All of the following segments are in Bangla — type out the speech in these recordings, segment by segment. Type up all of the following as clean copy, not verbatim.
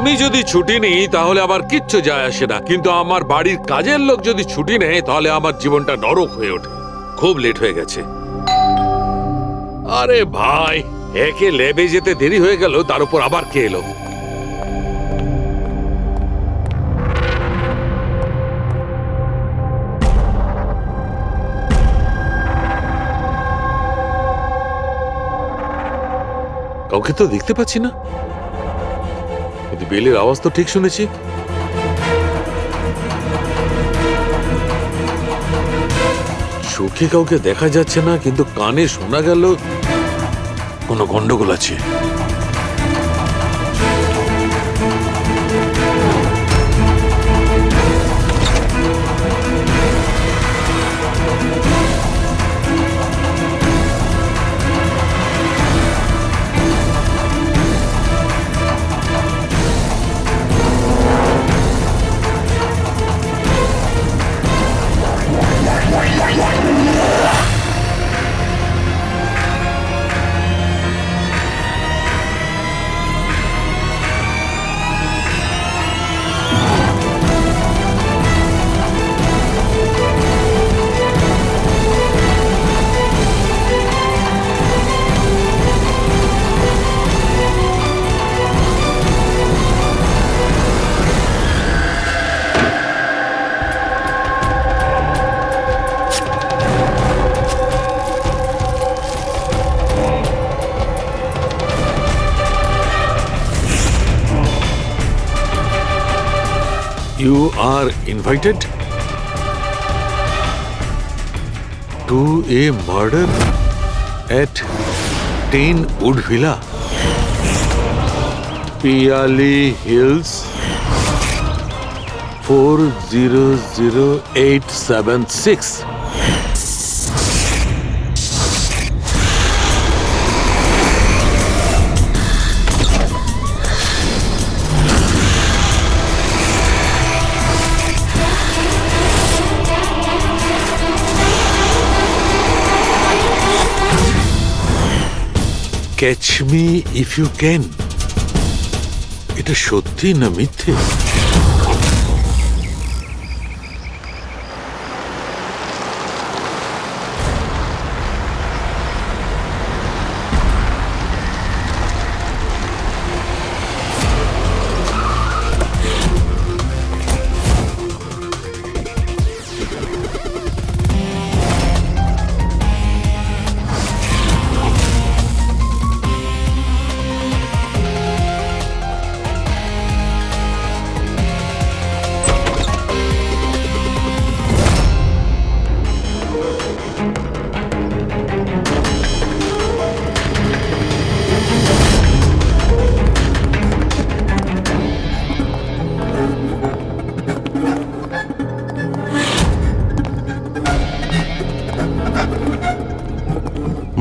আমি যদি ছুটি নিই তাহলে আমার কিচ্ছু যায় আসে না, কিন্তু আমার বাড়ির কাজের লোক যদি ছুটি নেয় তাহলে আমার জীবনটা নরক হয়ে ওঠে। খুব লেট হয়ে গেছে। আরে ভাই, একে ল্যাবে যেতে দেরি হয়ে গেল, তার উপর আবার কে এলো? কাউকে তো দেখতে পাচ্ছি না, কিন্তু বেলের আওয়াজ তো ঠিক শুনেছি। চোখে কাউকে দেখা যাচ্ছে না, কিন্তু কানে শোনা গেল কোনো গন্ডগোল আছে। You are invited to a murder at 10 Wood Villa, Piali Hills, 400876. Catch me if you can. এটা সত্যি না মিথ্যে?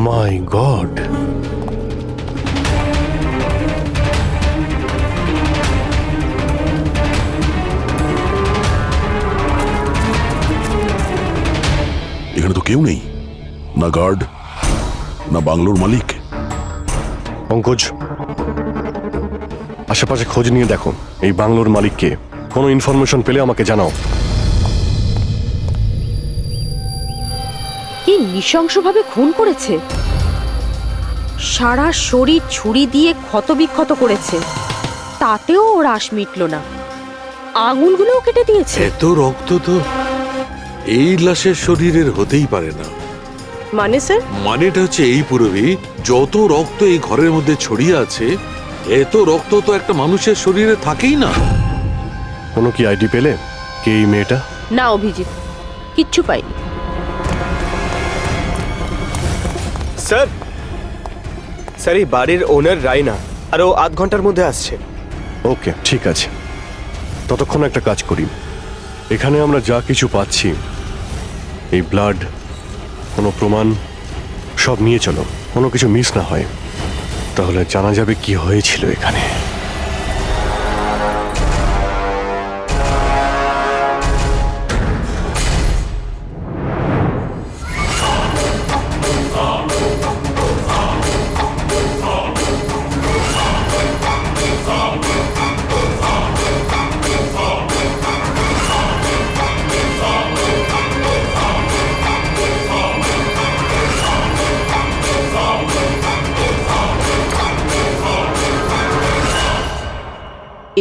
মাই গড, এখানে তো কেউ নেই, না গার্ড না বাংলোর মালিক। পঙ্কজ, আশেপাশে খোঁজ নিয়ে দেখো এই বাংলোর মালিককে। কোনো ইনফরমেশন পেলে আমাকে জানাও। কি নৃশংসভাবে খুন করেছে! সারা শরীর ছুরি দিয়ে ক্ষতবিক্ষত করেছে, তাতেও ওর আশ মিটল না। আঙুলগুলোও কেটে দিয়েছে। এত রক্ত তো এই লাশের শরীরের হতেই পারে না। মানে স্যার? মানেটা হচ্ছে এই পুরবী, যত রক্ত এই ঘরের মধ্যে ছড়িয়ে আছে, এত রক্ত তো একটা মানুষের শরীরে থাকেই না। কোনো কি আইডি পেলে কে এই মেয়েটা? না অভিজিৎ, কিচ্ছু পাইনি। স্যার, এই বাড়ির ওনার রাইনা, আরো আধ ঘন্টার মধ্যে আসছে। ওকে, ঠিক আছে। ততক্ষণ একটা কাজ করি, এখানে আমরা যা কিছু পাচ্ছি, এই ব্লাড, কোনো প্রমাণ, সব নিয়ে চলো, কোনো কিছু মিস না হয়। তাহলে জানা যাবে কি হয়েছিল এখানে।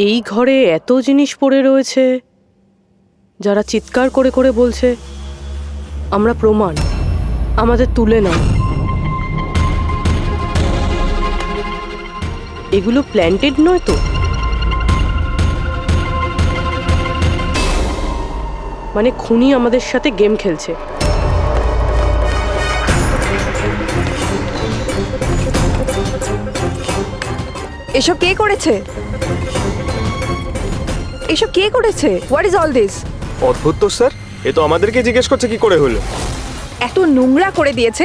এই ঘরে এত জিনিস পড়ে রয়েছে, যারা চিৎকার করে করে বলছে আমরা প্রমাণ, আমাদের তুলে নাও। এগুলো প্ল্যান্টেড নয় তো? মানে খুনি আমাদের সাথে গেম খেলছে। এসব কে করেছে? এসব কে করেছে? What is all this? অদ্ভুত তো স্যার, এ তো আমাদেরকে জিজ্ঞেস করছে কি করে হলো। এত নোংরা করে দিয়েছে,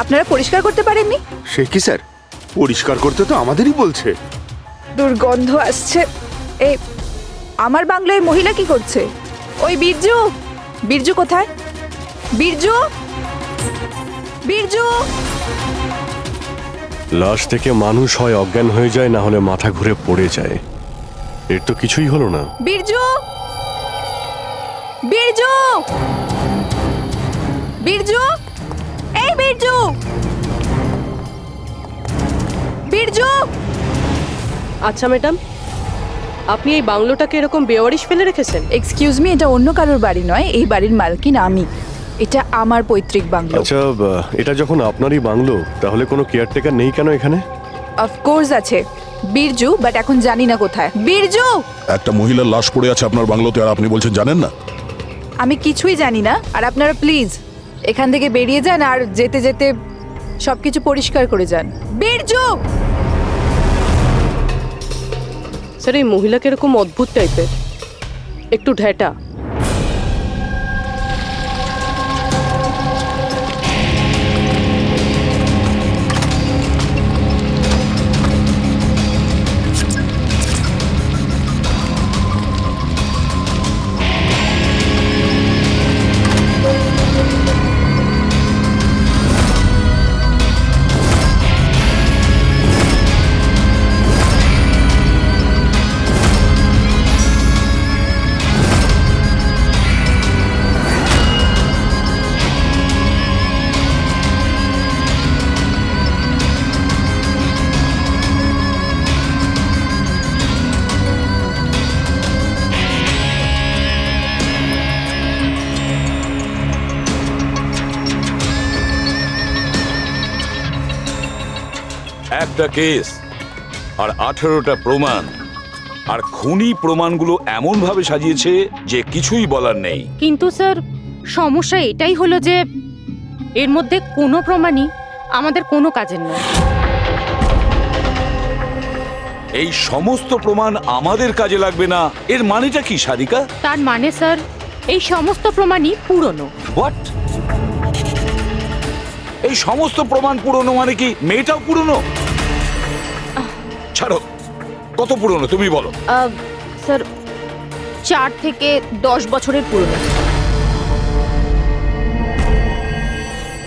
আপনারা পরিষ্কার করতে পারেননি? সে কি স্যার, পরিষ্কার করতে তো আমাদেরই বলছে। দুর্গন্ধ আসছে। এই আমার বাংলায় মহিলা কি করছে? ওই বীরজু, বীরজু কোথায়? বীরজু, বীরজু! লাশ থেকে মানুষ হয় অজ্ঞান হয়ে যায়, না হলে মাথা ঘুরে পড়ে যায়। এর তো কিছুই হলো না। বীরজু, বীরজু, বীরজু, এই বীরজু, বীরজু! আচ্ছা ম্যাডাম, আপনি এই বাংলোটাকে এরকম বেওয়ারিশ ফেলে রেখেছেন? এক্সকিউজ মি, এটা অন্য কারোর বাড়ি নয়, এই বাড়ির মালকিন আমি। এটা আমার পৈতৃক বাংলো। আচ্ছা, এটা যখন আপনারই বাংলো, তাহলে কোনো কেয়ারটেকার নেই কেন এখানে? অফকোর্স আছে, বীরজু, বাট এখন জানি না কোথায়। বীরজু! একটা মহিলার লাশ পড়ে আছে আপনার বাংলোতে, আর আপনি বলছেন জানেন না? আমি কিছুই জানি না, আর আপনারা প্লিজ এখান থেকে বেরিয়ে যান, আর যেতে যেতে সবকিছু পরিষ্কার করে যান। বীরজু! স্যার, এই মহিলাকে এরকম অদ্ভুত টাইপের, একটু ঢ্যাটা। একটা কেস আর 18টা প্রমাণ, আর খুনি প্রমাণগুলো এমন ভাবে সাজিয়েছে যে কিছুই বলার নেই। কিন্তু স্যার, সমস্যা এটাই হলো যে এর মধ্যে কোনো প্রমাণই আমাদের কোনো কাজের নয়। এই সমস্ত প্রমাণ আমাদের কাজে লাগবে না, এর মানেটা কি সারিকা? তার মানে স্যার, এই সমস্ত প্রমাণই পুরনো। হোয়াট? এই সমস্ত প্রমাণ পুরনো মানে কি মেয়েটাও পুরনো? ছাড়ো, কত পুরনো তুমি বলো? স্যার, 4 থেকে 10 বছরের পুরনো।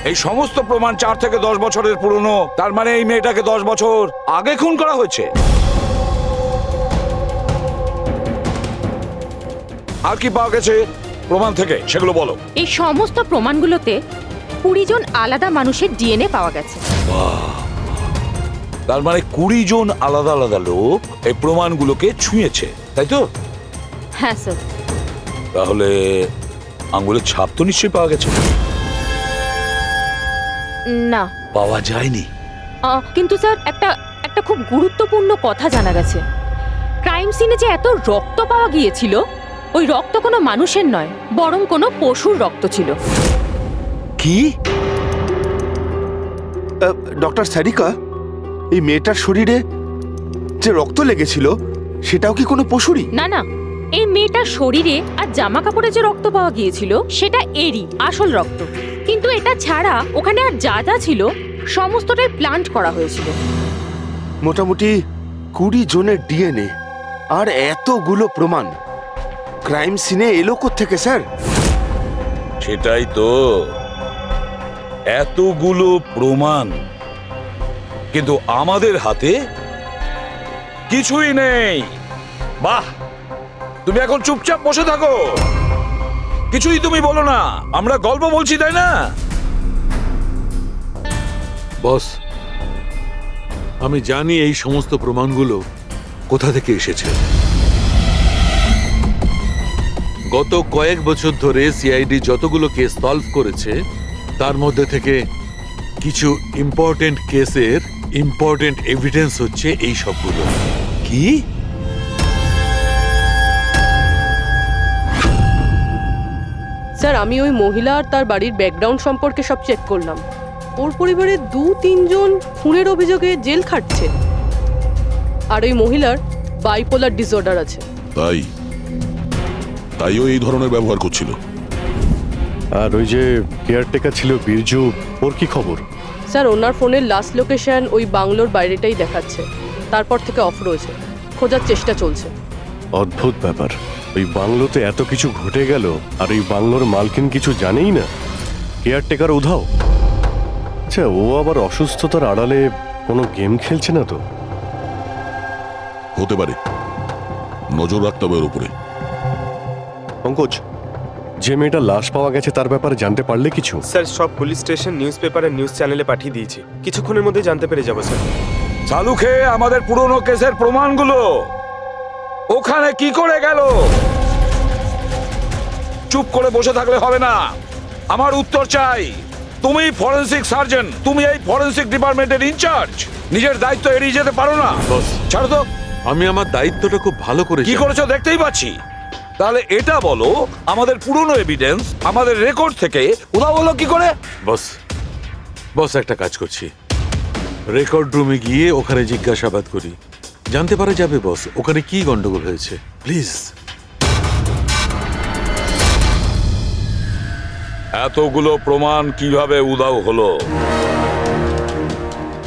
এই সমস্ত প্রমাণ 4 থেকে 10 বছরের পুরনো, তার মানে এই মেয়েটাকে 10 বছর আগে খুন করা হয়েছে। আর কি পাওয়া গেছে প্রমাণ থেকে, সেগুলো বলো। এই সমস্ত প্রমাণগুলোতে 20 জন আলাদা মানুষের ডিএনএ পাওয়া গেছে। তার মানে 20 জন আলাদা আলাদা লোক এই প্রমাণগুলোকে ছুঁয়েছে, তাই তো? হ্যাঁ স্যার। তাহলে আঙ্গুলের ছাপ তো নিশ্চয়ই পাওয়া গেছে। না, পাওয়া যায়নি। কিন্তু স্যার, একটা খুব গুরুত্বপূর্ণ কথা জানা গেছে। ক্রাইম সিনে যে এত রক্ত পাওয়া গিয়েছিল, ওই রক্ত কোনো মানুষের নয়, বরং কোনো পশুর রক্ত ছিল। কি? ডক্টর সারিকা, এই মেয়েটার শরীরে যে রক্ত লেগেছিল সেটাও কি কোনো পশুরই? না না, এই মেয়েটার শরীরে আর জামা কাপড়ে যে রক্ত পাওয়া গিয়েছিল সেটা এরই আসল রক্ত। কিন্তু এটা ছাড়া ওখানে আর যা যা ছিল সমস্তটাই প্লান্ট করা হয়েছিল। মোটামুটি 20 জনের ডিএনএ আর এতগুলো প্রমাণ ক্রাইম সিনে এলো কোত্থেকে স্যার? সেটাই তো, এতগুলো প্রমাণ, কিন্তু আমাদের হাতে কিছুই নেই। বাহ, তুমি এখন চুপচাপ বসে থাকো, কিছুই তুমি বলো না, আমরা গল্প বলছি তাই না? বস, আমি জানি এই সমস্ত প্রমাণগুলো কোথা থেকে এসেছে। গত কয়েক বছর ধরে সিআইডি যতগুলো কেস সলভ করেছে তার মধ্যে থেকে কিছু ইম্পর্টেন্ট কেসের ইম্পর্টেন্ট এভিডেন্স হচ্ছে এই সবগুলো। কি? স্যার আমি ওই মহিলা আর তার বাড়ির ব্যাকগ্রাউন্ড সম্পর্কে সব চেক করলাম। ওর পরিবারের 2-3 জন খুনের অভিযোগে জেল খাটছে, আর ওই মহিলার বাইপোলার ডিসঅর্ডার আছে। তাইও এই ধরনের ব্যবহার করছিল। আর ওই যে কেয়ারটেকার ছিল বীরজু, ওর কি খবর? স্যার ওনার ফোনের লাস্ট লোকেশন ওই বাংলোর বাইরেটাই দেখাচ্ছে, তারপর থেকে অফ রয়েছে, খোঁজার চেষ্টা চলছে। অদ্ভুত ব্যাপার, ওই বাংলোতে এত কিছু ঘটে গেল আর ওই বাংলোর মালকিন কিছু জানেই না, কেয়ারটেকার উধাও। আচ্ছা, ও আবার অসুস্থতার আড়ালে কোনো গেম খেলছে না তো? হতে পারে, নজর রাখতে হবে ওর উপরে। পঙ্কজ, যে মেয়েটা লাশ পাওয়া গেছে তার ব্যাপারে জানতে পারলে কিছু? স্যার সব পুলিশ স্টেশন, নিউজ পেপার আর নিউজ চ্যানেলে পাঠিয়ে দিয়েছি, কিছুক্ষণের মধ্যে জানতে পেরে যাবো স্যার। চালুকে আমাদের পুরনো কেসের প্রমাণগুলো ওখানে কি করে গেল? চুপ করে বসে থাকলে হবে না, আমার উত্তর চাই। তুমি ফরেনসিক সার্জন, তুমি এই ফরেনসিক ডিপার্টমেন্টের ইনচার্জ, নিজের দায়িত্ব এড়িয়ে যেতে পারো না। বস, ছাড়ো তো। আমি আমার দায়িত্বটা খুব ভালো করে কি জানি। করেছো দেখতেই পাচ্ছি। তাহলে এটা বলো, আমাদের পুরনো এভিডেন্স আমাদের রেকর্ড থেকে উধাও হলো কি করে? বস একটা কাজ করছি, রেকর্ড রুমে গিয়ে ওখানে জিজ্ঞাসাবাদ করি, জানতে পারা যাবে বস ওখানে কি গন্ডগোল হয়েছে। প্লিজ। এতগুলো প্রমাণ কিভাবে উধাও হলো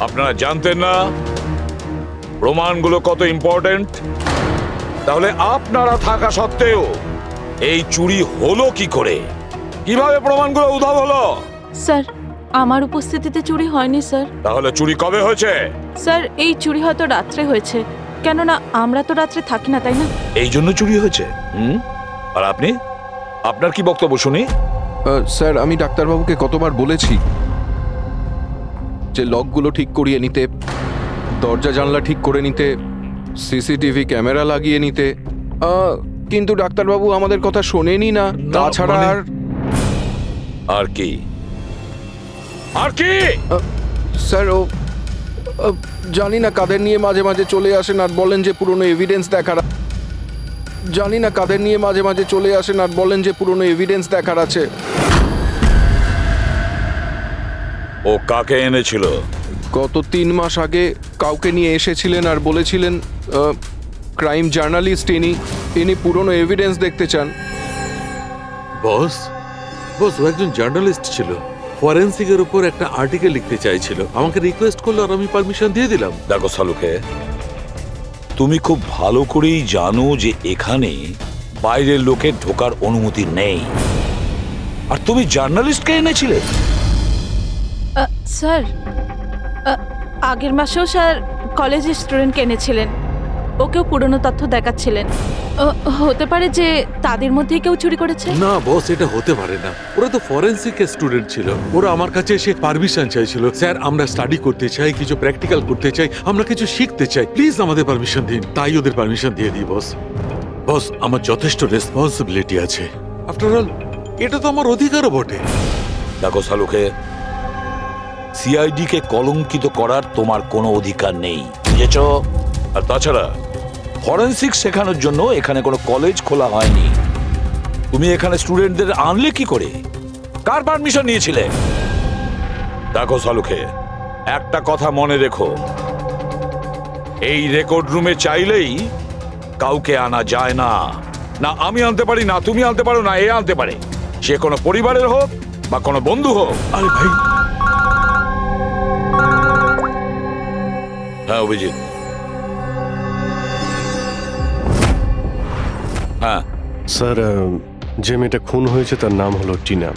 আপনারা জানতেন না? প্রমাণগুলো কত ইম্পর্টেন্ট। তাহলে আপনারা থাকা সত্ত্বেও এই চুরি হলো কি করে? কিভাবে প্রমাণগুলো উধাও হলো? স্যার আমার উপস্থিতিতে চুরি হয়নি স্যার। তাহলে চুরি কবে হয়েছে? স্যার এই চুরি হয়তো রাত্রে হয়েছে, কেননা আমরা তো রাত্রে থাকি না, তাই না? এই জন্য চুরি হয়েছে। আর আপনি, আপনার কি বক্তব্য শুনি? স্যার আমি ডাক্তারবাবুকে কতবার বলেছি যে লকগুলো ঠিক করিয়ে নিতে, দরজা জানলা ঠিক করে নিতে, সিসিটিভি ক্যামেরা লাগিয়ে নিতে, কিন্তু ডাক্তারবাবু আমাদের কথা শোনেনি না। তাছাড়া আর কি? আর কি? স্যার ও জানি না কাদের নিয়ে মাঝে মাঝে চলে আসেন আর বলেন যে পুরনো এভিডেন্স দেখার, জানি না কাদের নিয়ে মাঝে মাঝে চলে আসেন আর বলেন যে পুরনো এভিডেন্স দেখার আছে। ও কাকে এনেছিল? গত 3 মাস আগে কাউকে নিয়ে এসেছিলেন আর বলেছিলেন ক্রাইম জার্নালিস্ট ইনি পুরনো এভিডেন্স দেখতে চান। বস ও একজন জার্নালিস্ট ছিল, ফরেনসিকের উপর একটা আর্টিকেল লিখতে চাইছিল, আমাকে রিকোয়েস্ট করলো আর আমি পারমিশন দিয়ে দিলাম। দেখো সালুকে, তুমি খুব ভালো করেই জানো যে এখানে বাইরের লোকের ঢোকার অনুমতি নেই, আর তুমি জার্নালিস্টকে এনেছিলে। স্যার আগের মাসেও স্যার কলেজের স্টুডেন্টকে এনেছিলেন, ওকেও পুরনো তথ্য দেখাচ্ছিলেন। হতে পারে যে তাদের মধ্যেই কেউ চুরি করেছে। না বস, এটা হতে পারে না, ওরা তো ফরেনসিক স্টুডেন্ট ছিল, ওরা আমার কাছে এসে পারমিশন চাইছিল, স্যার আমরা স্টাডি করতে চাই, কিছু প্র্যাকটিক্যাল করতে চাই, আমরা কিছু শিখতে চাই, প্লিজ আমাদের পারমিশন দিন। তাই ওদের পারমিশন দিয়ে দিই বস। বস আমার যথেষ্ট রেসপন্সিবিলিটি আছে, আফটার অল এটা তো আমার অধিকারও বটে। দেখো সালুকে, সিআইডি কে কলঙ্কিত করার তোমার কোনো অধিকার নেই, বুঝেছো? আর তাছাড়া ফরেনসিক শেখানোর জন্য এখানে কোনো কলেজ খোলা হয়নি। তুমি এখানে স্টুডেন্টদের আনলে কি করে? কার পারমিশন নিয়েছিলে? দেখো সালুকে, একটা কথা মনে রেখো, এই রেকর্ড রুমে চাইলেই কাউকে আনা যায় না। না আমি আনতে পারি, না তুমি আনতে পারো, না এ আনতে পারে, সে কোনো পরিবারের হোক বা কোনো বন্ধু হোক। আরে ভাই। হ্যাঁ অভিজিৎ। হ্যাঁ স্যার, যে মেয়েটা খুন হয়েছে তার নাম হলো টিনা,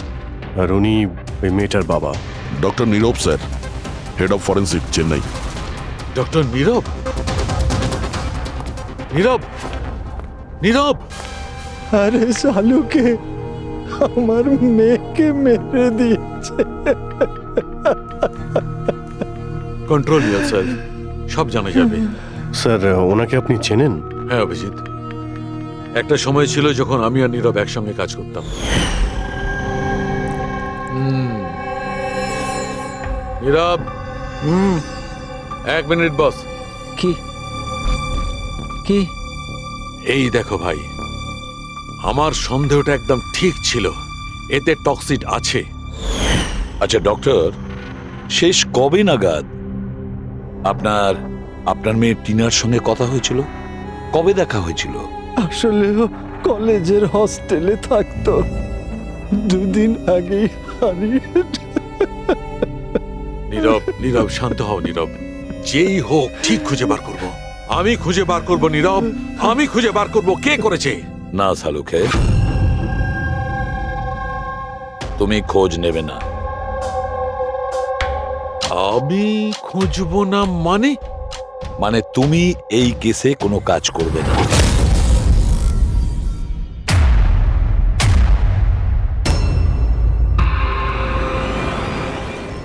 আর উনি ওই মেয়েটার বাবা। Doctor Nirav sir, head of forensic, Chennai. Doctor Nirav? Nirav? Nirav? আরে শালুকে আমার মেয়েকে মেরে দিয়েছে। কন্ট্রোল স্যার, সব জানা যাবে। স্যার ওনাকে আপনি চেনেন? হ্যাঁ অভিজিৎ, একটা সময় ছিল যখন আমি আর নীরব একসঙ্গে কাজ করতাম। নীরব, 1 মিনিট বস। কি কি এই দেখো ভাই, আমার সন্দেহটা একদম ঠিক ছিল, এতে টক্সিড আছে। আচ্ছা ডক্টর, শেষ কবে নাগাদ আপনার আপনার মেয়ে টিনার সঙ্গে কথা হয়েছিল? কবে দেখা হয়েছিল? আসলে ও কলেজের হস্টেলে থাকতো, 2 দিন আগেই হারিয়ে। নীরব, নীরব শান্ত হও নীরব। যেই হোক ঠিক খুঁজে বার করব। আমি খুঁজে বার করব নীরব, আমি খুঁজে বার করব কে করেছে। না সালুকে, তুমি খোঁজ নেবে না। আমি খুঁজবো না মানে? মানে তুমি এই কেসে কোনো কাজ করবে না।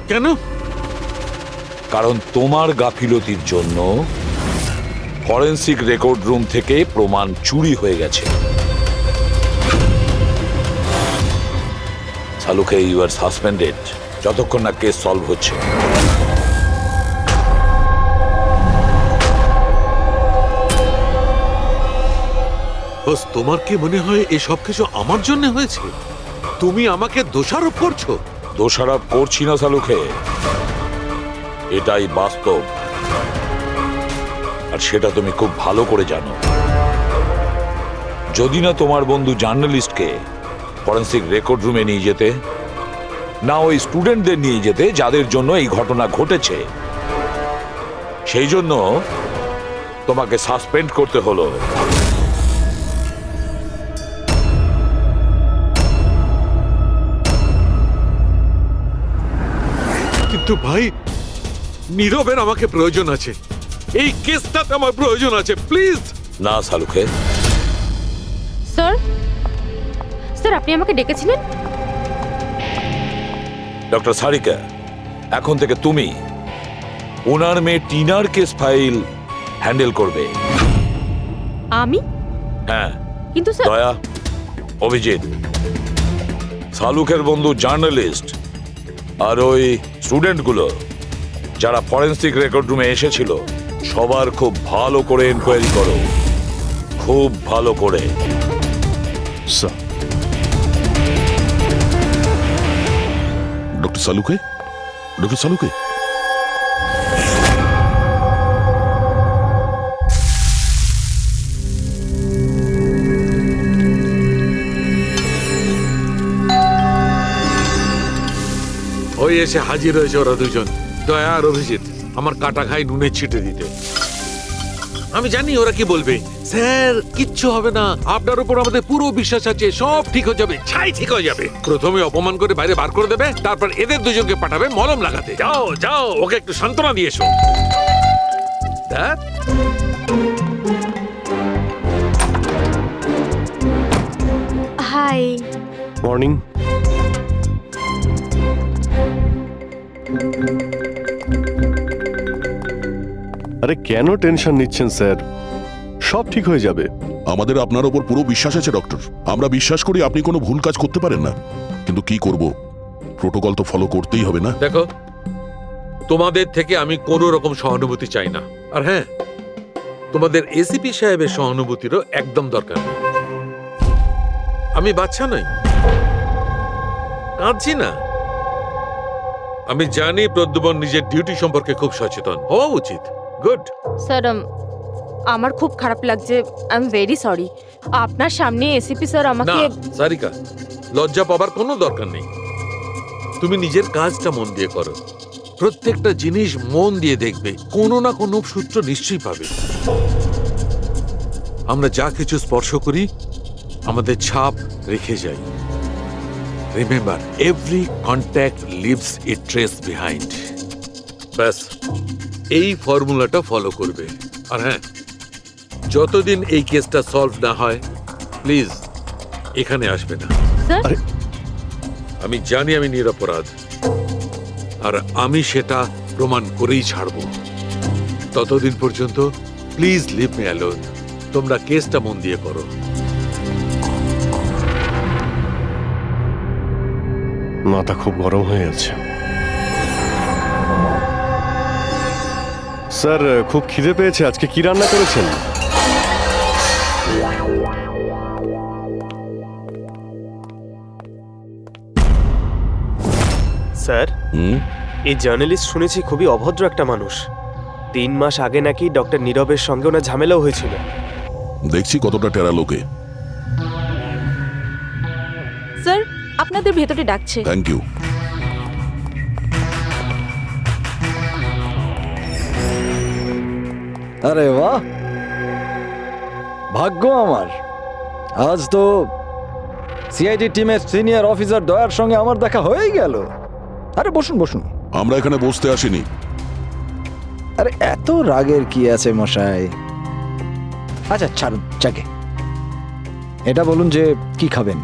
কেন? কারণ তোমার গাফিলতির জন্য ফরেনসিক রেকর্ড রুম থেকে প্রমাণ চুরি হয়ে গেছে। সালুকে, ইউ আর সাসপেন্ডেড যতক্ষণ না কেস সলভ হচ্ছে। বস, তোমার কি মনে হয় এই সব কিছু আমার জন্য হয়েছে? তুমি আমাকে দোষারোপ করছো। দোষারোপ করছি না সালুকে, এটাই বাস্তব, আর সেটা তুমি খুব ভালো করে জানো। যদি না তোমার বন্ধু জার্নালিস্টকে ফরেনসিক রেকর্ড রুমে নিয়ে যেতে, না ওই স্টুডেন্টদের নিয়ে যেতে যাদের জন্য এই ঘটনা ঘটেছে, সেই জন্য তোমাকে সাসপেন্ড করতে হলো। কিন্তু ভাই, নীরবের আমাকে প্রয়োজন আছে, এই কেসটাতে আমার প্রয়োজন আছে, প্লিজ। না সালুকে। স্যার, স্যার আপনি আমাকে ডেকেছিলেন? ডক্টর সারিকা, এখন থেকে তুমি ওনার মেয়ে টিনার কেস ফাইল হ্যান্ডেল করবে। আমি? হ্যাঁ। কিন্তু স্যার, দয়া, অভিজিৎ, সালুকের বন্ধু জার্নালিস্ট আর ওই স্টুডেন্টগুলো যারা ফরেনসিক রেকর্ড রুমে এসেছিল, সবার খুব ভালো করে এনকোয়ারি করো, খুব ভালো করে। স্যার, ডক্টর সালুকে, ডক্টর সালুকে, ওই এসে হাজির হয়েছে ওরা দুজন, দয়া আর অভিজিৎ, আমার কাটা খাই নুনে ছিটে দিতে। আমি জানি ওরা কি বলবে, স্যার কিচ্ছু হবে না, আপনার উপর আমাদের পুরো বিশ্বাস আছে, সব ঠিক হয়ে যাবে, ছাই ঠিক হয়ে যাবে। প্রথমে অপমান করে বাইরে বার করে দেবে, তারপর এদের দুজনকে পাঠাবে মলম লাগাতে। যাও যাও, ওকে একটু সান্ত্বনা দিয়ে এসো। ধ্যাৎ। হাই। মর্নিং। আরে কেন টেনশন নিচ্ছেন স্যার, সব ঠিক হয়ে যাবে। আমাদের আপনার ওপর পুরো বিশ্বাস আছে ডক্টর। আমরা বিশ্বাস করি আপনি কোনো ভুল কাজ করতে পারেন না, কিন্তু কি করব, প্রোটোকল তো ফলো করতেই হবে না। দেখো, তোমাদের থেকে আমি কোনো রকম সহানুভূতি চাই না, আর হ্যাঁ, তোমাদের এসিপি সাহেবের সহানুভূতিরও একদম দরকার নেই। আমি বাচ্চা নই, কাঁদছি না। আমি জানি প্রদ্যুমন নিজের ডিউটি সম্পর্কে খুব সচেতন হওয়া উচিত। গুড। স্যার আমার খুব খারাপ লাগছে, আই এম ভেরি সরি। আপনার সামনে এসিপি স্যার না আমাকে। সারিকা, লজ্জা পাবার কোনো দরকার নেই। তুমি নিজের কাজটা মন দিয়ে করো, প্রত্যেকটা জিনিস মন দিয়ে দেখবে, কোনো না কোনো সূত্র নিশ্চয়ই পাবে। আমরা যা কিছু স্পর্শ করি আমাদের ছাপ রেখে যাই। রিমেম্বার, এভরি কন্ট্যাক্ট লিভস এ ট্রেস বিহাইন্ড। ব্যাস, এই ফর্মুলাটা ফলো করবে। আর হ্যাঁ, যতদিন এই কেসটা সলভ না হয়, প্লিজ এখানে আসবে না। স্যার, আরে আমি জানি আমি নিরপরাধ, আর আমি সেটা প্রমাণ করেই ছাড়ব। ততদিন পর্যন্ত প্লিজ লিভ মি অ্যালোন। তোমরা কেসটা মন দিয়ে করো। মাথা খুব গরম হয়ে আছে। স্যার, খুব খিদে পেয়েছে। আজকে কি রান্না করেছেন? স্যার, হুম, এই জার্নালিস্ট শুনেছি খুবই অভদ্র একটা মানুষ। 3 মাস আগে নাকি ডক্টর নীরবের সঙ্গে ওনার ঝামেলাও হয়েছিল। দেখছি কতটা টেরা লোকে। স্যার, আপনাদের ভেতরে ডাকছে। Thank you. আরে বাহ, ভাগ্য আমার। আজ তো সিআইডি টিমের সিনিয়র অফিসার দয়ার সঙ্গে আমার দেখা হয়েই গেল। আরে বসুন বসুন। আমরা এখানে বসতে আসিনি। আরে এত রাগের কি আছে মশাই? আচ্ছা ছাড়ুন চাকে। এটা বলুন যে কি খাবেন,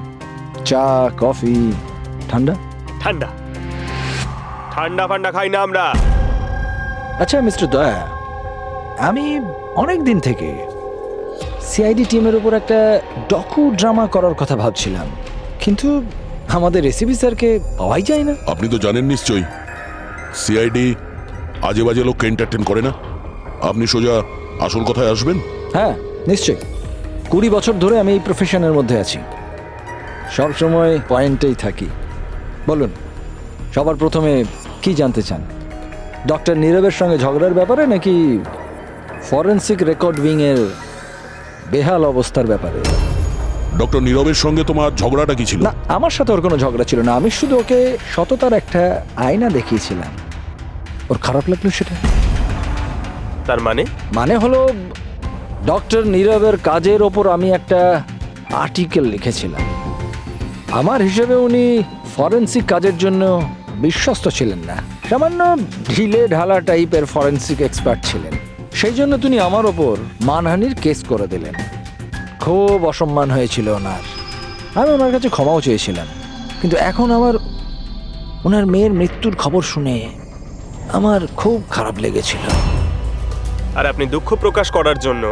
চা, কফি, ঠান্ডা? ঠান্ডা ঠান্ডা ফান্ডা খাই না আমরা। আচ্ছা মিস্টার দয়া, আমি অনেক দিন থেকে সিআইডি টিমের উপর একটা ডকু ড্রামা করার কথা ভাবছিলাম, কিন্তু আমাদের রেসিপি স্যারকে পাওয়াই যায় না। আপনি তো জানেন নিশ্চয়ই, সিআইডি আজে বাজে লোককে এন্টারটেন করে না। আপনি সোজা আসল কথায় আসবেন। হ্যাঁ নিশ্চয়ই, 20 বছর ধরে আমি এই প্রফেশনের মধ্যে আছি, সব সময় পয়েন্টেই থাকি। বলুন, সবার প্রথমে কি জানতে চান? ডক্টর নীরবের সঙ্গে ঝগড়ার ব্যাপারে নাকি ফরেন্সিক রেকর্ড উইং এর বেহাল অবস্থার ব্যাপারে? ডক্টর নীরবের সঙ্গে তোমার ঝগড়াটা কি ছিল? না, আমার সাথে ওর কোনো ঝগড়া ছিল না। আমি শুধু ওকে সততার একটা আয়না দেখিয়েছিলাম। ওর খারাপ লাগলো সেটা। তার মানে হলো ডক্টর নীরবের কাজের ওপর আমি একটা আর্টিকেল লিখেছিলাম। আমার হিসেবে উনি ফরেন্সিক কাজের জন্য বিশ্বস্ত ছিলেন না, সামান্য ঢিলে ঢালা টাইপের ফরেন্সিক এক্সপার্ট ছিলেন। সেই জন্য তিনি আমার ওপর মানহানির কেস করে দিলেন। খুব অসম্মান হয়েছিল ওনার। আমি ওনার কাছে ক্ষমাও চেয়েছিলাম, কিন্তু এখন ওনার মেয়ের মৃত্যুর খবর শুনে আমার খুব খারাপ লেগেছিল। আর আপনি দুঃখ প্রকাশ করার জন্য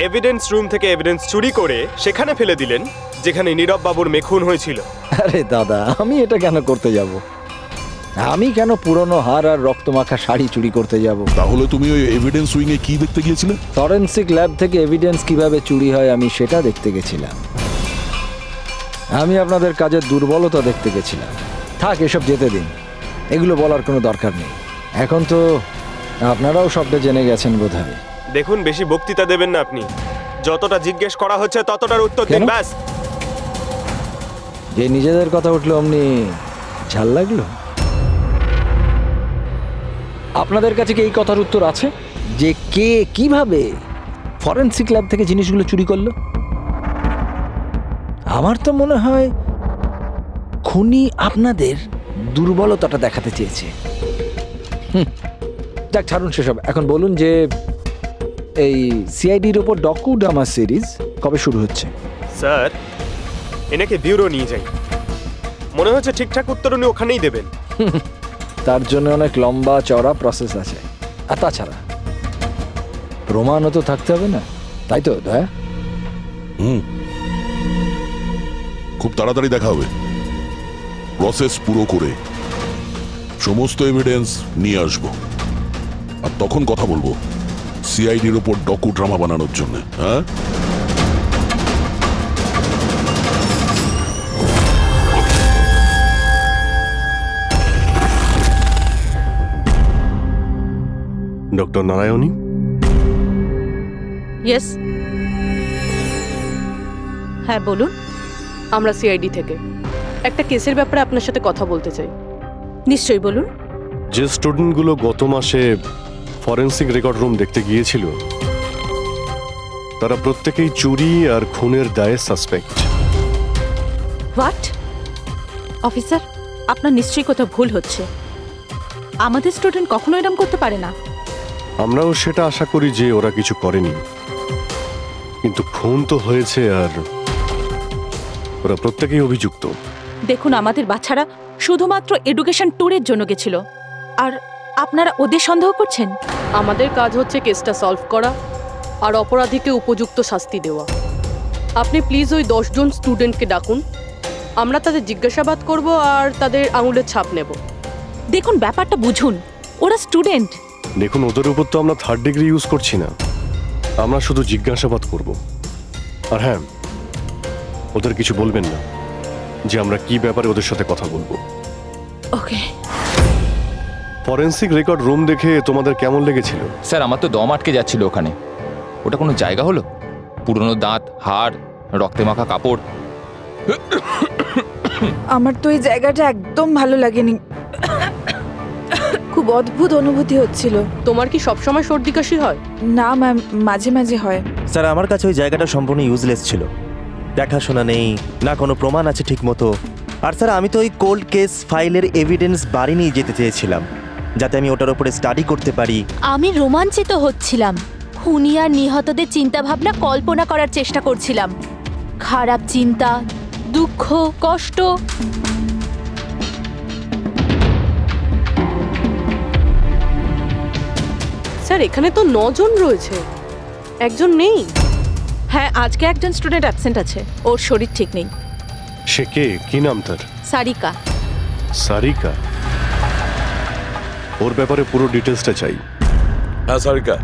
এভিডেন্স রুম থেকে এভিডেন্স চুরি করে সেখানে ফেলে দিলেন যেখানে নীরব বাবুর মেয়ে খুন হয়েছিল। আরে দাদা, আমি এটা কেন করতে যাব? আমি কেন পুরনো হার আর রক্তমাখা শাড়ি চুরি করতে যাব? তাহলে তুমি ওই এভিডেন্স উইং এ কি দেখতে গিয়েছিলে? ফরেন্সিক ল্যাব থেকে এভিডেন্স কিভাবে চুরি হয় আমি সেটা দেখতে গেছিলাম। আমি আপনাদের কাজের দুর্বলতা দেখতে গেছিলাম। থাক, এসব যেতে দিন, এগুলো বলার কোনো দরকার নেই। এখন তো আপনারাও সবটা জেনে গেছেন বোধহয়। দেখুন, বেশি বক্তৃতা দেবেন না আপনি। যতটা জিজ্ঞেস করা হচ্ছে ততটার উত্তর দিন, কেন? ব্যাস। যে নিজেদের কথা উঠলো অমনি ঝাল লাগলো? আপনাদের কাছে কি এই কথার উত্তর আছে যে কে কিভাবে ফরেনসিক ল্যাব থেকে জিনিসগুলো চুরি করলো? আমার তো মনে হয় খুনি আপনাদের দুর্বলতাটা দেখাতে চেয়েছে। যাক, ছাড়ুন সেসব। এখন বলুন যে এই সিআইডির ওপর ডকু ড্রামা সিরিজ কবে শুরু হচ্ছে? স্যার, এনাকে ব্যুরো নিয়ে যাই। মনে হচ্ছে ঠিকঠাক উত্তর উনি ওখানেই দেবেন। তার জন্য অনেক লম্বা চড়া প্রসেস আছে। আর তাছাড়া প্রমাণও তো থাকতে হবে না, তাই তো দয়া? খুব তাড়াতাড়ি দেখা হবে। প্রসেস পুরো করে সমস্ত এভিডেন্স নিয়ে আসব, আর তখন কথা বলবো সিআইডির ওপর ডকু ড্রামা বানানোর জন্য। হ্যাঁ, ডক্টর নারায়ণী, ইয়েস, হ্যাঁ বলুন। আমরা সিআইডি থেকে একটা কেসের ব্যাপারে আপনার সাথে কথা বলতে চাই। নিশ্চয়ই বলুন। যে স্টুডেন্টগুলো গত মাসে ফরেন্সিক রেকর্ড রুম দেখতে গিয়েছিল তারা প্রত্যেকেই চুরি আর খুনের দায়ে সাসপেক্ট। হোয়াট? অফিসার, আপনার নিশ্চয়ই কোথাও ভুল হচ্ছে। আমাদের স্টুডেন্ট কখনো এরকম করতে পারে না। আমরাও সেটা আশা করি যে ওরা কিছু করেনি, কিন্তু খুন তো হয়েছে আর ওরা প্রত্যেকেই অভিযুক্ত। দেখুন, আমাদের বাচ্চারা শুধুমাত্র এডুকেশন ট্যুরের জন্য গেছিল, আর আপনারা ওদের সন্দেহ করছেন? আমাদের কাজ হচ্ছে কেসটা সলভ করা আর অপরাধীকে উপযুক্ত শাস্তি দেওয়া। আপনি প্লিজ ওই 10 জন স্টুডেন্টকে ডাকুন আমরা তাদের জিজ্ঞাসাবাদ করব আর তাদের আঙুলের ছাপ নেব। দেখুন ব্যাপারটা বুঝুন, ওরা স্টুডেন্ট। দেখুন, ওদের উপর তো আমরা 3rd ডিগ্রি ইউজ করছি না, আমরা শুধু জিজ্ঞাসাবাদ করব। আর হ্যাঁ, ওদের কিছু বলবেন না যে আমরা কি ব্যাপারে ওদের সাথে কথা বলবো। ওকে ফরেন্সিক রেকর্ড রুম দেখে তোমাদের কেমন লেগেছিল? স্যার আমার তো দম আটকে যাচ্ছিল ওখানে। ওটা কোনো জায়গা হলো? পুরনো দাঁত, হাড়, রক্তে মাখা কাপড়। আমার তো এই জায়গাটা একদম ভালো লাগেনি, খুব অদ্ভুত অনুভূতি হচ্ছিল। তোমার কি সবসময় সর্দি কাশি হয়? না ম্যাম, মাঝে মাঝে হয়। স্যার আমার কাছে ওই জায়গাটা সম্পূর্ণ ইউজলেস ছিল, দেখাশোনা নেই, না কোনো প্রমাণ আছে ঠিক মতো। আর স্যার আমি তো ওই কোল্ড কেস ফাইলের এভিডেন্স বাড়ি নিয়ে যেতে চেয়েছিলাম, যাতে আমি ওটার উপরে স্টাডি করতে পারি। আমি রোমাঞ্চিত হচ্ছিলাম, খুনি আর নিহতদের চিন্তাভাবনা কল্পনা করার চেষ্টা করছিলাম। খারাপ চিন্তা, দুঃখ, কষ্ট। স্যার এখানে তো 9 জন রয়েছে, একজন নেই। হ্যাঁ, আজকে একজন স্টুডেন্ট অ্যাবসেন্ট আছে, ওর শরীর ঠিক নেই। সে কে? কি নাম তার? সারিকা। সারিকা? ওর ব্যাপারে পুরো ডিটেলসটা চাই। হ্যাঁ সারিকা,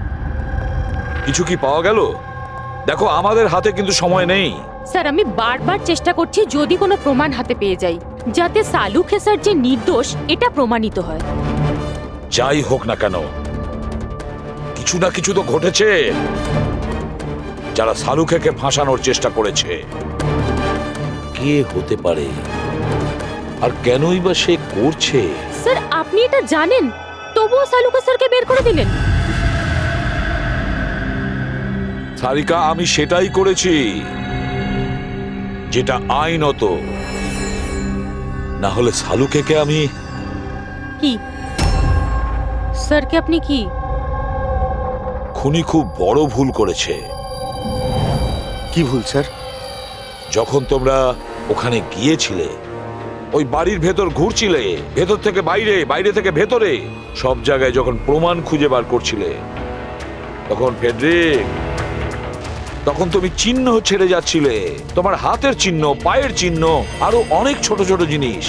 কিছু কি পাওয়া গেল? দেখো আমাদের হাতে কিন্তু সময় নেই। স্যার আমি বারবার চেষ্টা করছি যদি কোনো প্রমাণ হাতে পেয়ে যাই, যাতে সালু খেসার যে নির্দোষ এটা প্রমাণিত হয়। যাই হোক না কেন, কিছু না কিছু তো ঘটেছে। যারা সালুখেকে ফাঁসানোর চেষ্টা করেছে, কে হতে পারে আর কেনই বা সে করছে? স্যার আপনি এটা জানেন, তবুও সালু খেসারকে বের করে দিলেন। সারিকা, আমি সেটাই করেছি যেটা আইনত। না হলে সালুখেকে আমি... কি স্যারকে আপনি কি? খুনি খুব বড় ভুল করেছে। কি ভুল স্যার? যখন তোমরা ওখানে গিয়েছিলে, ওই বাড়ির ভেতর ঘুরছিলে, ভেতর থেকে বাইরে, বাইরে থেকে ভেতরে, সব জায়গায় যখন প্রমাণ খুঁজে বার করছিলে, তখন ফেডরিক, তখন তুমি চিহ্ন ছেড়ে যাচ্ছিলে। তোমার হাতের চিহ্ন, পায়ের চিহ্ন, আরো অনেক ছোট ছোট জিনিস,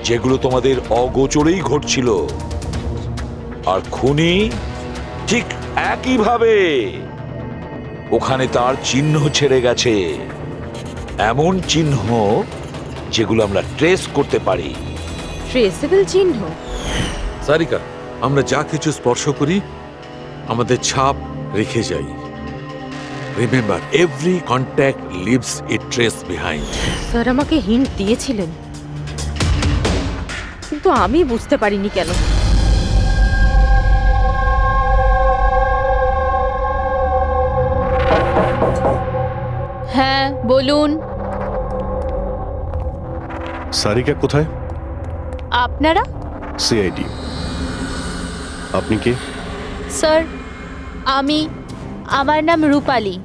যেগুলো তোমাদের অগোচরেই ঘটছিল। আর খুনি ঠিক একইভাবে ওখানে তার চিহ্ন ছেড়ে গেছে, এমন চিহ্ন যেগুলো আমরা ট্রেস করতে পারি। ট্রেসেবল চিহ্ন? সারিকা, আমরা যা কিছু স্পর্শ করি আমাদের ছাপ রেখে যাই। রিমেম্বার, এভরি কন্ট্যাক্ট লিভস এ ট্রেস বিহাইন্ড। স্যার আমাকে হিন্ট দিয়েছিলেন, কিন্তু আমি বুঝতে পারিনি কেন। হ্যাঁ বলুন। সারিকা কোথায়? আপনারা? সিআইডি। আপনি কে? স্যার আমার নাম রূপালী।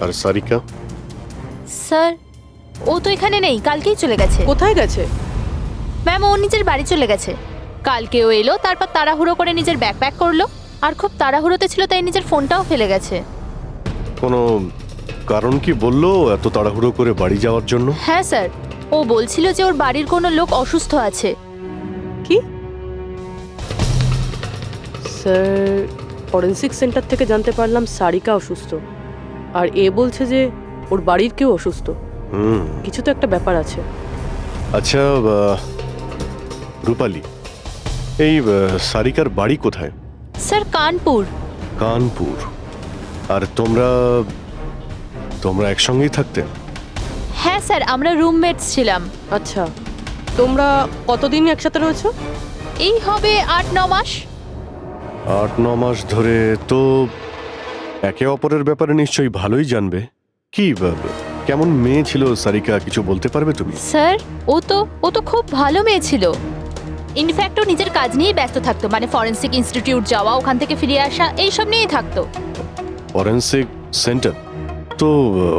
আর সারিকা? স্যার ও তো এখানে নেই, কালকেই চলে গেছে। কোথায় গেছে? ম্যাম ও নিজের বাড়ি চলে গেছে। কালকে ও এলো, তারপর তাড়াহুড়ো করে নিজের ব্যাগ প্যাক করলো, আর খুব তাড়াহুড়োতে ছিল তাই নিজের ফোনটাও ফেলে গেছে। কোনো কারণ কি বললো এত তাড়াহুড়ো করে বাড়ি যাওয়ার জন্য? হ্যাঁ স্যার, ও বলছিল যে ওর বাড়ির কোনো লোক অসুস্থ আছে। কি? স্যার ফরেন্সিক সেন্টার থেকে জানতে পারলাম সারিকা অসুস্থ, আর এ বলছে যে ওর বাড়ির কেউ অসুস্থ। কিছু তো একটা ব্যাপার আছে। আচ্ছা রূপালী, এই সারিকার বাড়ি কোথায়? স্যার কানপুর। কানপুর? আর তোমরা একসঙ্গেই থাকতে? হ্যাঁ স্যার, আমরা রুমমেটস ছিলাম। আচ্ছা, তোমরা কতদিন একসাথে রয়েছো? এই হবে 8-9 মাস। 8-9 মাস ধরে তো একে অপরের ব্যাপারে নিশ্চয়ই ভালোই জানবে। কি কেমন মেয়ে ছিল সারিকা, কিছু বলতে পারবে তুমি? স্যার ও তো খুব ভালো মেয়ে ছিল। ইনফ্যাক্ট ও নিজের কাজ নিয়েই ব্যস্ত থাকতো, মানে ফরেন্সিক ইনস্টিটিউট যাওয়া, ওখান থেকে ফিরে আসা, এইসব নিয়েই থাকতো। Forensic centre? তো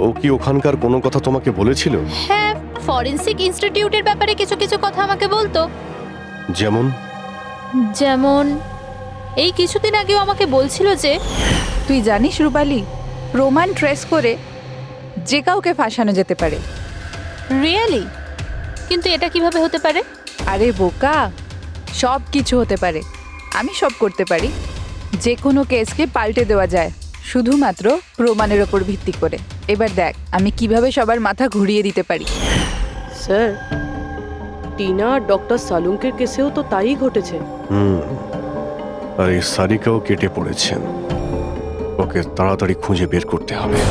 ও কি ওখানকার কোনো কথা তোমাকে বলেছিল? হ্যাঁ, ফরেন্সিক ইনস্টিটিউটের ব্যাপারে কিছু কিছু কথা আমাকে বলতো। যেমন এই কিছুদিন আগেও আমাকে বলছিল যে... তুই জানিস রূপালী, প্রমাণ ট্রেস করে যে কাউকে ফাঁসানো যেতে পারে, রিয়েলি? কিন্তু এটা কিভাবে হতে পারে? আরে বোকা, সব কিছু হতে পারে। আমি সব করতে পারি। যে কোনো কেসকে পাল্টে দেওয়া যায় শুধুমাত্র প্রমাণের ওপর ভিত্তি করে। এবার দেখ আমি কিভাবে সবার মাথা ঘুরিয়ে দিতে পারি। স্যার, টিনা আর ডক্টর সালুঙ্কের কেসেও তো তাই ঘটেছে। আর এই সারিকাও কেটে পড়েছেন। ওকে তাড়াতাড়ি খুঁজে বের করতে হবে।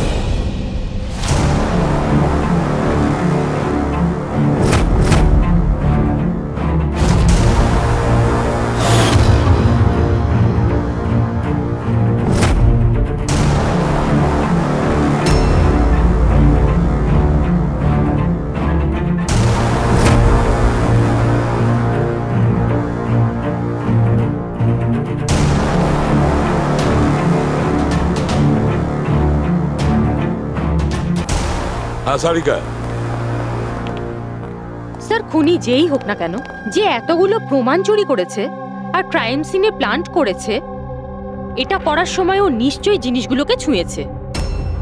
হ্যাঁ সারিকা, স্যার, খুনি যেই হোক না কেন, যে এতগুলো প্রমাণ চুরি করেছে আর ক্রাইম সিনে প্লান্ট করেছে, এটা করার সময় ও নিশ্চয়ই জিনিসগুলোকে ছুঁয়েছে।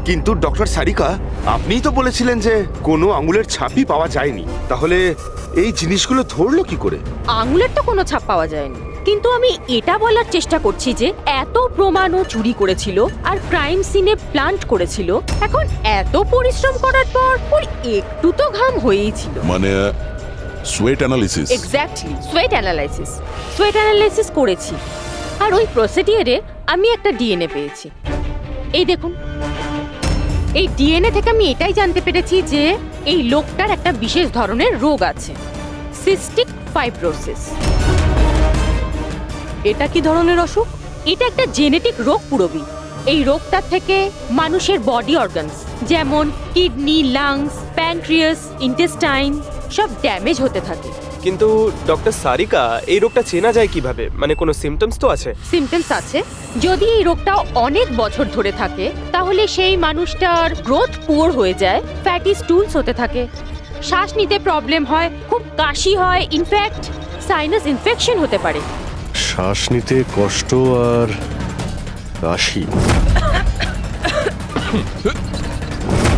কিন্তু ডক্টর সারিকা, আপনিই তো বলেছিলেন যে কোনো আঙুলের ছাপই পাওয়া যায়নি, তাহলে এই জিনিসগুলো ধরলো কি করে? আঙুলের তো কোনো ছাপ পাওয়া যায়নি, কিন্তু আমি এটা বলার চেষ্টা করছি যে এত প্রমাণও চুরি করেছিল আর ক্রাইম সিনে প্লান্ট করেছিল। এখন এত পরিশ্রম করার পর ওর একটু তো ঘাম হয়েই ছিল। মানে sweat analysis. Exactly, sweat analysis করেছি। আর ওই প্রসিডিওরে আমি একটা ডিএনএ পেয়েছি। এই দেখুন, এই ডিএনএ থেকে আমি এটাই জানতে পেরেছি যে এই লোকটার একটা বিশেষ ধরনের রোগ আছে, সিস্টিক ফাইব্রোসিস। এটা কি ধরনের অসুখ? এটা একটা জেনেটিক রোগ পুরবি। এই রোগটার থেকে মানুষের বডি অর্গানস যেমন কিডনি, লাংস, প্যানক্রিয়াস, ইন্টেস্টাইন সব ড্যামেজ হতে থাকে। কিন্তু ডক্টর সারিকা, এই রোগটা চেনা যায় কিভাবে? মানে কোনো সিমটমস তো আছে? সিমটমস আছে। যদি এই রোগটা অনেক বছর ধরে থাকে তাহলে সেই মানুষটার গ্রোথ পুয়ার হয়ে যায়, ফ্যাটি স্টুলস হতে থাকে, শ্বাস নিতে প্রবলেম হয়, খুব কাশি হয়, ইনফ্যাক্ট সাইনাস ইনফেকশন হতে পারে। শ্বাস নিতে কষ্ট আর কাশি।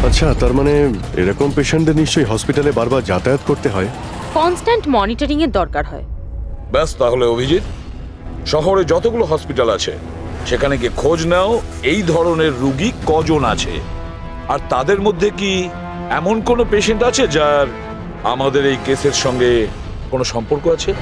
আচ্ছা, তার মানে এরকম পেশেন্টদের নিশ্চয়ই হসপিটালে বারবার যাতায়াত করতে হয়। কনস্ট্যান্ট মনিটরিং এর দরকার হয়। ব্যাস তাহলে অভিজিৎ, শহরে যতগুলো হসপিটাল আছে সেখানে গিয়ে খোঁজ নাও এই ধরনের রুগী কজন আছে, আর তাদের মধ্যে কি এমন কোনো পেশেন্ট আছে যার আমাদের এই কেসের সঙ্গে কোনো সম্পর্ক আছে।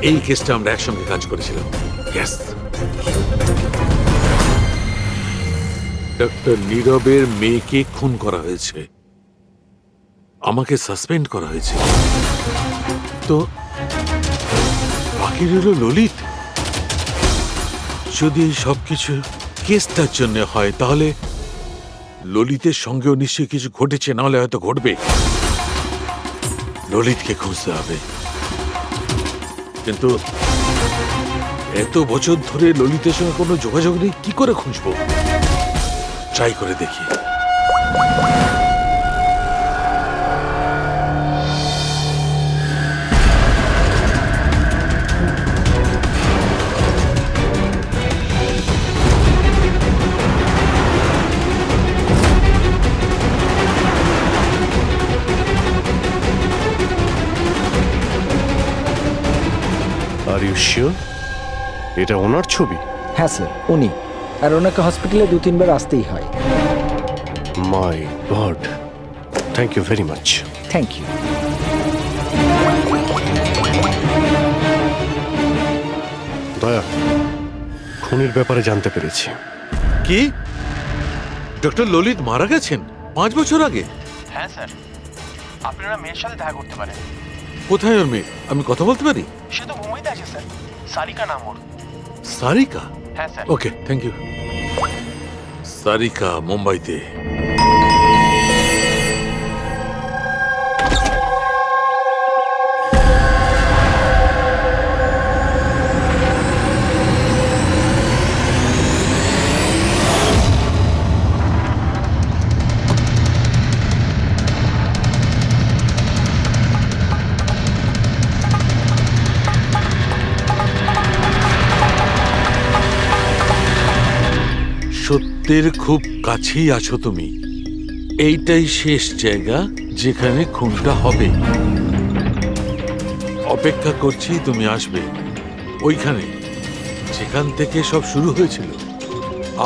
এই কেসটা আমরা একসঙ্গে কাজ করেছিলাম। ইয়েস, ডক্টর নীরবের মেয়েকে খুন করা হয়েছে, আমাকে সাসপেন্ড করা হয়েছে, তো বাকি রইল ললিত। যদি সবকিছু কেসটার জন্য হয় তাহলে ললিতের সঙ্গেও নিশ্চয়ই কিছু ঘটেছে, নাহলে হয়তো ঘটবে। ললিতকে খুঁজতে হবে, কিন্তু এত বছর ধরে ললিতের সঙ্গে কোনো যোগাযোগ নেই, কি করে খুঁজবো? ট্রাই করে দেখি। আর ইউ শিওর এটা ওনার ছবি? হ্যাঁ স্যার, উনি। আর ওনাকে হসপিটালে 2-3 বার আসতেই হয়। My god, thank you very much. Thank you. Daya, খুনির ব্যাপারে জানতে পেরেছি। কি ডক্টর ললিত মারা গেছেন 5 বছর আগে? হ্যাঁ স্যার, আপনারা মেয়ের সাথে দেখা করতে পারেন। কোথায় ওর মেয়ে? আমি কথা বলতে পারি? সে তো মুম্বাইতে আছে স্যার, সারিকা নাম ওর। সারিকা? হ্যাঁ sir. Okay, thank you. Sarika মুম্বাইতে। সত্যের খুব কাছেই আছো তুমি। এইটাই শেষ জায়গা যেখানে খুনটা হবে। অপেক্ষা করছি তুমি আসবে ওইখানে যেখান থেকে সব শুরু হয়েছিল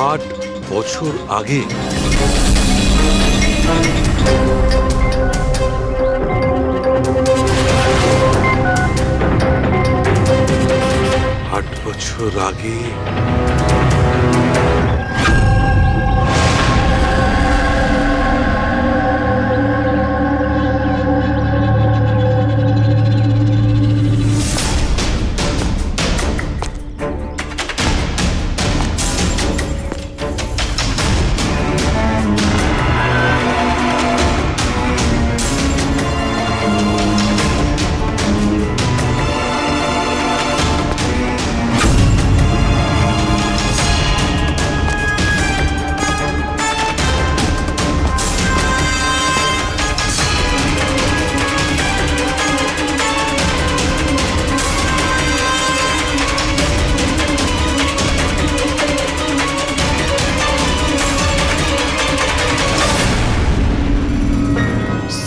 8 বছর আগে। আট বছর আগে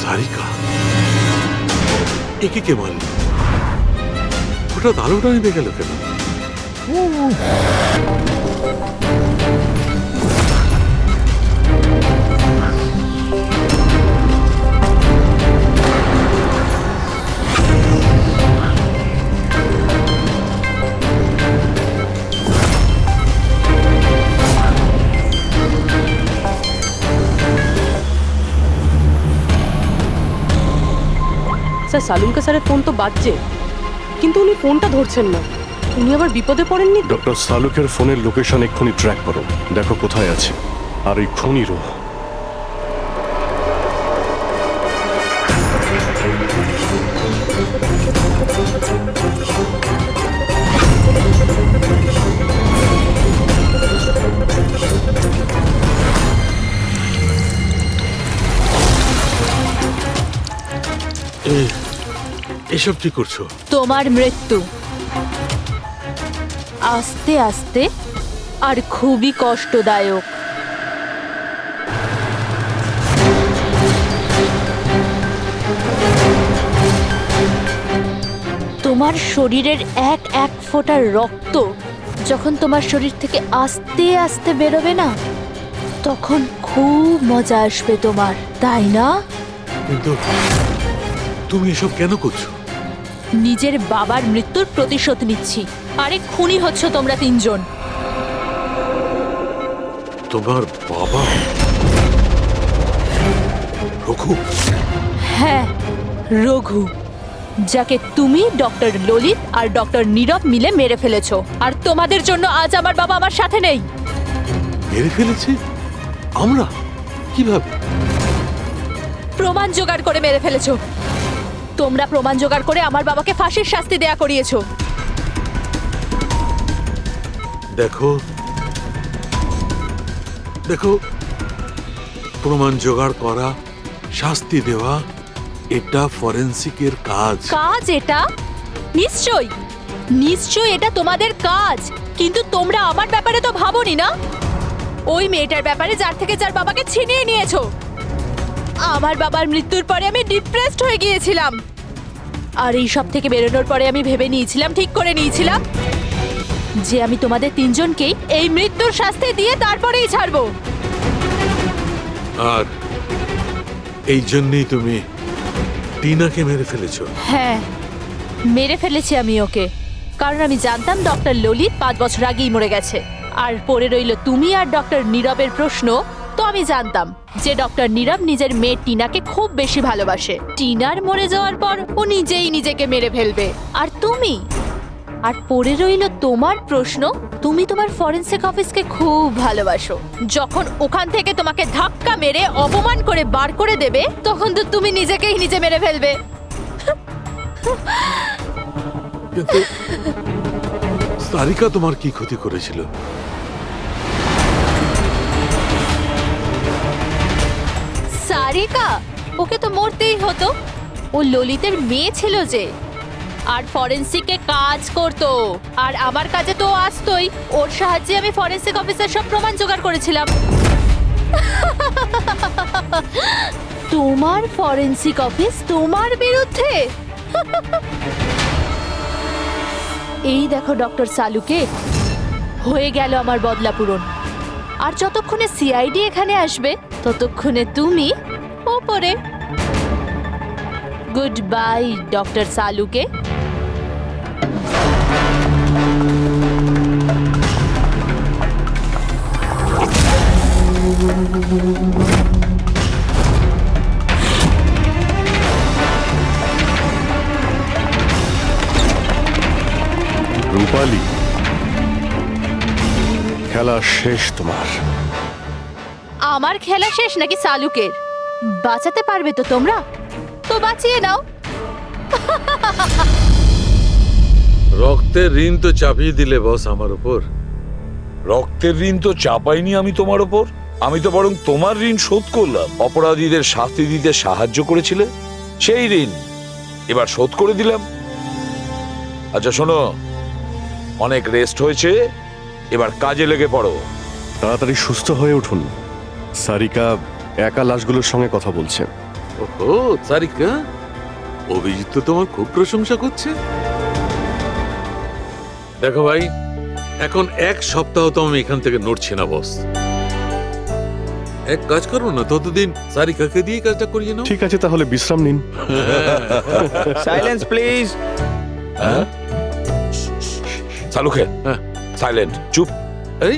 সারিকা একে কে মারল? হঠাৎ আলোটা নিভে গেল কেন? স্যার সালুনকা স্যারের ফোন তো বাজছে, কিন্তু উনি ফোনটা ধরছেন না। উনি আবার বিপদে পড়েননি? ডক্টর সালুকের ফোনের লোকেশন এক্ষুনি ট্র্যাক করো, দেখো কোথায় আছে। আর এই খুনিরও। এসব কি করছো? তোমার মৃত্যু আস্তে আস্তে আর খুবই কষ্টদায়ক। তোমার শরীরের এক এক ফোঁটা রক্ত যখন তোমার শরীর থেকে আস্তে আস্তে বেরোবে না, তখন খুব মজা আসবে তোমার, তাই না? কিন্তু তুমি এসব কেন করছো? নিজের বাবার মৃত্যুর প্রতিশোধ নিচ্ছি। আরে খুনি হচ্ছ তোমরা তিনজন। তোমার বাবা রঘু? হ্যাঁ, রঘু, যাকে তুমি, ডক্টর ললিত আর ডক্টর নীরব মিলে মেরে ফেলেছো। আর তোমাদের জন্য আজ আমার বাবা আমার সাথে নেই। মেরে ফেলেছি? আমরা? কিভাবে? প্রমাণ জোগাড় করে মেরে ফেলেছো। তোমরা প্রমাণ জোগাড় করে আমার বাবাকে ফাঁসির শাস্তি দেয়া করিয়েছো। দেখো দেখো, প্রমাণ জোগাড় করা, শাস্তি দেওয়া, এটা ফরেন্সিকের কাজ। কাজ এটা? নিশ্চয়ই নিশ্চয়ই এটা তোমাদের কাজ, কিন্তু তোমরা আমার ব্যাপারে তো ভাবোনি না। ওই মেয়েটার ব্যাপারে যার থেকে যার বাবাকে ছিনিয়ে নিয়েছো। আমার বাবার মৃত্যুর পরে আমি ডিপ্রেসড হয়ে গিয়েছিলাম। আর এই সব থেকে বেরোনোর পরে আমি ভেবে নিয়েছিলাম, ঠিক করে নিয়েছিলাম যে আমি তোমাদের তিনজনকেই এই মৃত্যুর শাস্তি দিয়ে তারপরেই ছাড়বো। আর এই জন্যই তুমি টিনাকে মেরে ফেলেছো? হ্যাঁ, মেরে ফেলেছি আমি ওকে, কারণ আমি জানতাম ডক্টর ললিত 5 বছর আগেই মরে গেছে। আর পড়ে রইল তুমি আর ডক্টর নীরবের প্রশ্ন। তো আমি জানতাম যে ডক্টর নীরব নিজের মেয়ে টিনাকে খুব বেশি ভালোবাসে। টিনার মরে যাওয়ার পর ও নিজেই নিজেকে মেরে ফেলবে। আর তুমি? আর পড়ে রইল তোমার প্রশ্ন। তুমি তোমার ফরেনসিক অফিসকে খুব ভালোবাসো। যখন ওখান থেকে তোমাকে ধাক্কা মেরে অপমান করে বার করে দেবে, তখন তো তুমি নিজেকেই নিজে মেরে ফেলবে। কিন্তু সারিকা তোমার কি ক্ষতি করেছিল? সারিকা? ওকে তো মরতেই হতো। ও ললিতের মেয়ে ছিল যে। আর ফরেন্সিকে কাজ করতো। আর আমার কাজে তো ও আসতোই, ওর সাহায্যে আমি ফরেন্সিক অফিসার সব প্রমাণ জোগাড় করেছিলাম। তোমার ফরেন্সিক অফিস তোমার বিরুদ্ধে? এই দেখো ডক্টর সালুকে, হয়ে গেল আমার বদলা পূরণ। আর যতক্ষণে সিআইডি এখানে আসবে ততক্ষণে তুমি ওপরে। গুড বাই ডক্টর সালুকে। রূপালী, খেলা শেষ তোমার। আমার খেলা শেষ নাকি সালুকের? বাঁচাতে পারবে তো তোমরা? তো বাঁচিয়ে নাও। রক্তের ঋণ তো চাপিয়ে দিলে বস আমার উপর। রক্তের ঋণ তো চাপাইনি আমি তোমার ওপর, আমি তো বরং তোমার ঋণ শোধ করলাম। অপরাধীদের শাস্তি দিতে সাহায্য করেছিলে, সেই ঋণ এবার শোধ করে দিলাম। আচ্ছা শোনো, অনেক রেস্ট হয়েছে, এবার কাজে লেগে পড়ো। তাড়াতাড়ি সুস্থ হয়ে উঠুন। সারিকা একা লাশগুলোর সঙ্গে কথা বলছে। ওহো সারিকা, অভিজিৎ তো তোমার খুব প্রশংসা করছে। দেখো ভাই, এখন এক সপ্তাহ তো আমি এখান থেকে নড়ছি না বস। এক কাজ করো না, ততদিন সারিকাকে দিয়ে কাজটা করিয়ে নাও। ঠিক আছে, তাহলে বিশ্রাম নিন। Silence please. হ্যাঁ সালুকে, সাইলেন্ট, চুপ। এই